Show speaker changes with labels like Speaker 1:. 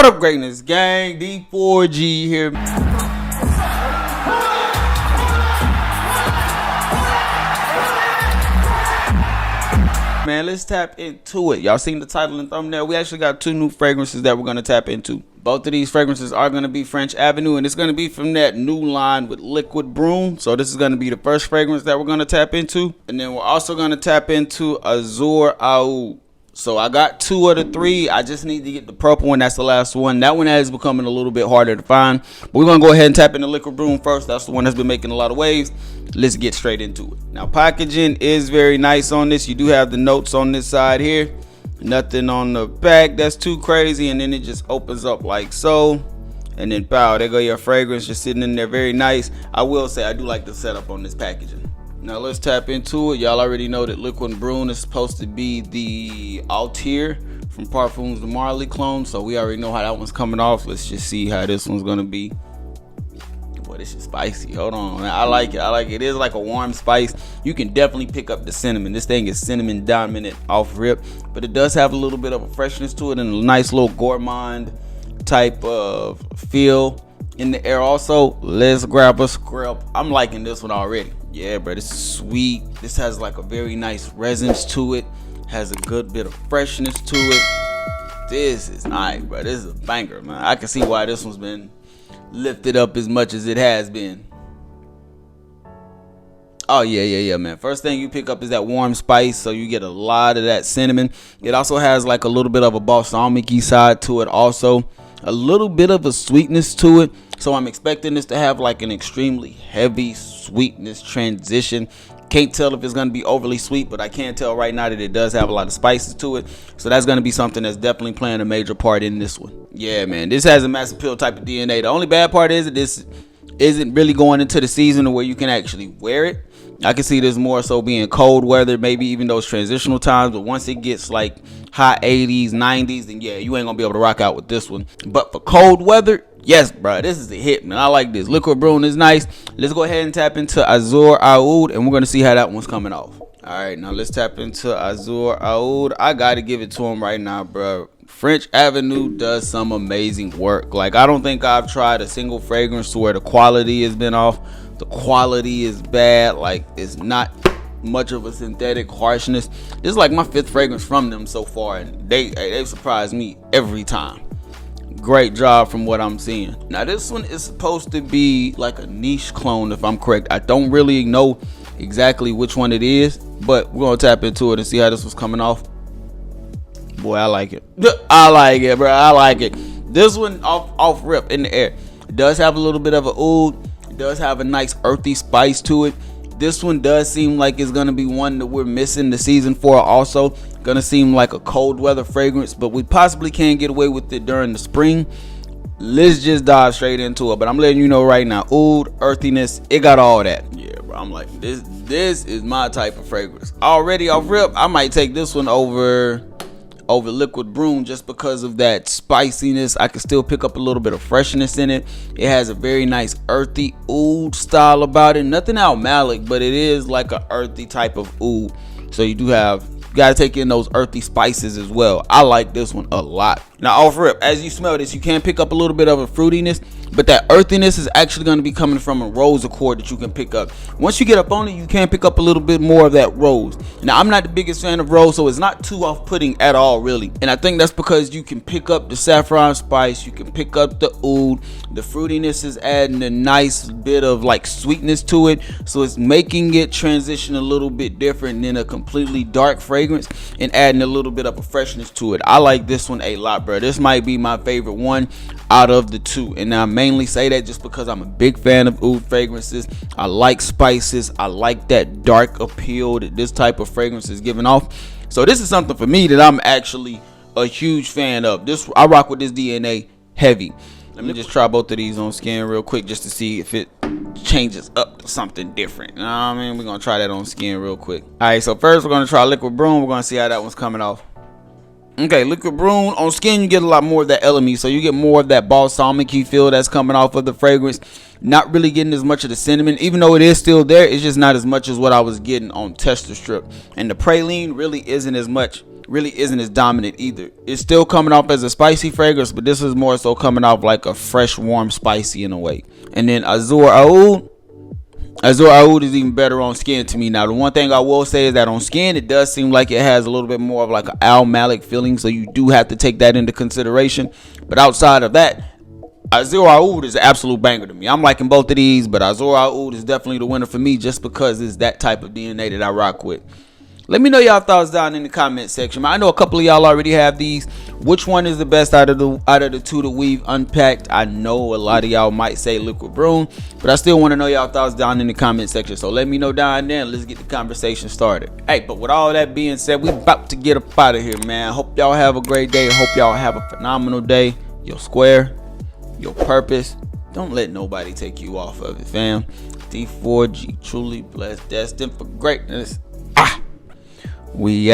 Speaker 1: What up, greatness gang? D4G here. Man, let's tap into it. Y'all seen the title and thumbnail? We actually got 2 new fragrances that we're going to tap into. Both of these fragrances are going to be French Avenue, and it's going to be from that new line with liquid Brun. So this is going to be the first fragrance that we're going to tap into. And then we're also going to tap into Azzure Aoud. So I got 2 of the 3. I just need to get the purple one. That's the last one. That one is becoming a little bit harder to find. But we're going to go ahead and tap into liquid Brun first. That's the one that's been making a lot of waves. Let's get straight into it. Now, packaging is very nice on this. You do have the notes on this side here. Nothing on the back that's too crazy. And then it just opens up like so. And then, pow, there go your fragrance just sitting in there. Very nice. I will say I do like the setup on this packaging. Now let's tap into it. Y'all already know that liquid Brun is supposed to be the Altair from Parfums de Marly clone. So we already know how that one's coming off. Let's just see how this one's gonna be. Boy, this is spicy. Hold on, man. I like it. I like it. It is like a warm spice. You can definitely pick up the cinnamon. This thing is cinnamon dominant off rip, but it does have a little bit of a freshness to it and a nice little gourmand type of feel in the air. Also, let's grab a scrub. I'm liking this one already. Yeah, bro, this is sweet. This has like a very nice resonance to it. Has a good bit of freshness to it. This is nice, bro. This is a banger, man. I can see why this one's been lifted up as much as it has been. Oh, yeah, man. First thing you pick up is that warm spice, so you get a lot of that cinnamon. It also has like a little bit of a balsamic-y side to it also. A little bit of a sweetness to it. So I'm expecting this to have like an extremely heavy sweetness transition. Can't tell if it's going to be overly sweet, but I can tell right now that it does have a lot of spices to it. So that's going to be something that's definitely playing a major part in this one. Yeah, man, this has a mass appeal type of DNA. The only bad part is that this isn't really going into the season where you can actually wear it. I can see this more so being cold weather, maybe even those transitional times. But once it gets like high 80s, 90s, then yeah, you ain't going to be able to rock out with this one. But for cold weather, yes, bro, this is a hit, man. I like this. Liquid Brun is nice. Let's go ahead and tap into Azzure Aoud, and we're going to see how that one's coming off. All right, now let's tap into Azzure Aoud. I got to give it to him right now, bro. French Avenue does some amazing work. Like, I don't think I've tried a single fragrance to where the quality has been off. The quality is bad. Like, it's not much of a synthetic harshness. This is like my 5th fragrance from them so far, and they've surprised me every time. Great job from what I'm seeing. Now this one is supposed to be like a niche clone, if I'm correct. I don't really know exactly which one it is, but we're gonna tap into it and see how this was coming off. Boy, I like it. I like it, bro. I like it. This one off rip in the air. It does have a little bit of a oud. It does have a nice earthy spice to it. This one does seem like it's gonna be one that we're missing the season for. Also gonna seem like a cold weather fragrance, but we possibly can get away with it during the spring. Let's just dive straight into it. But I'm letting you know right now, oud, earthiness, it got all that. Yeah, bro, I'm like, this is my type of fragrance. Already off rip, I might take this one over liquid Brun just because of that spiciness. I can still pick up a little bit of freshness in it. It has a very nice earthy oud style about it. Nothing almalic, but it is like a earthy type of oud. So you gotta take in those earthy spices as well. I like this one a lot. Now off rip, as you smell this, you can pick up a little bit of a fruitiness, but that earthiness is actually going to be coming from a rose accord that you can pick up. Once you get up on it, you can pick up a little bit more of that rose. Now I'm not the biggest fan of rose, so it's not too off-putting at all, really. And I think that's because you can pick up the saffron spice, you can pick up the oud. The fruitiness is adding a nice bit of like sweetness to it, so it's making it transition a little bit different than a completely dark fragrance and adding a little bit of a freshness to it. I like this one a lot, bro. This might be my favorite one out of the 2, and I mainly say that just because I'm a big fan of oud fragrances. I like spices. I like that dark appeal that this type of fragrance is giving off. So this is something for me that I'm actually a huge fan of. I rock with this DNA heavy. Let me just try both of these on skin real quick just to see if it changes up to something different. You know what I mean? We're gonna try that on skin real quick. All right, so first we're gonna try liquid Brun. We're gonna see how that one's coming off. Okay, liquid Brun on skin, you get a lot more of that LME, so you get more of that balsamic-y feel that's coming off of the fragrance. Not really getting as much of the cinnamon, even though it is still there. It's just not as much as what I was getting on tester strip. And the praline really isn't as much really isn't as dominant either. It's still coming off as a spicy fragrance, but this is more so coming off like a fresh, warm, spicy in a way. And then Azzure Aoud is even better on skin to me. Now, the one thing I will say is that on skin, it does seem like it has a little bit more of like an Al Malik feeling, so you do have to take that into consideration. But outside of that, Azzure Aoud is an absolute banger to me. I'm liking both of these, but Azzure Aoud is definitely the winner for me just because it's that type of DNA that I rock with. Let me know y'all thoughts down in the comment section. I know a couple of y'all already have these. Which one is the best out of the two that we've unpacked? I know a lot of y'all might say Liquid Brun, but I still want to know y'all thoughts down in the comment section. So let me know down there and let's get the conversation started. Hey, but with all that being said, we about to get up out of here, man. Hope y'all have a great day. Hope y'all have a phenomenal day. Your square, your purpose. Don't let nobody take you off of it, fam. D4G, truly blessed, destined for greatness. We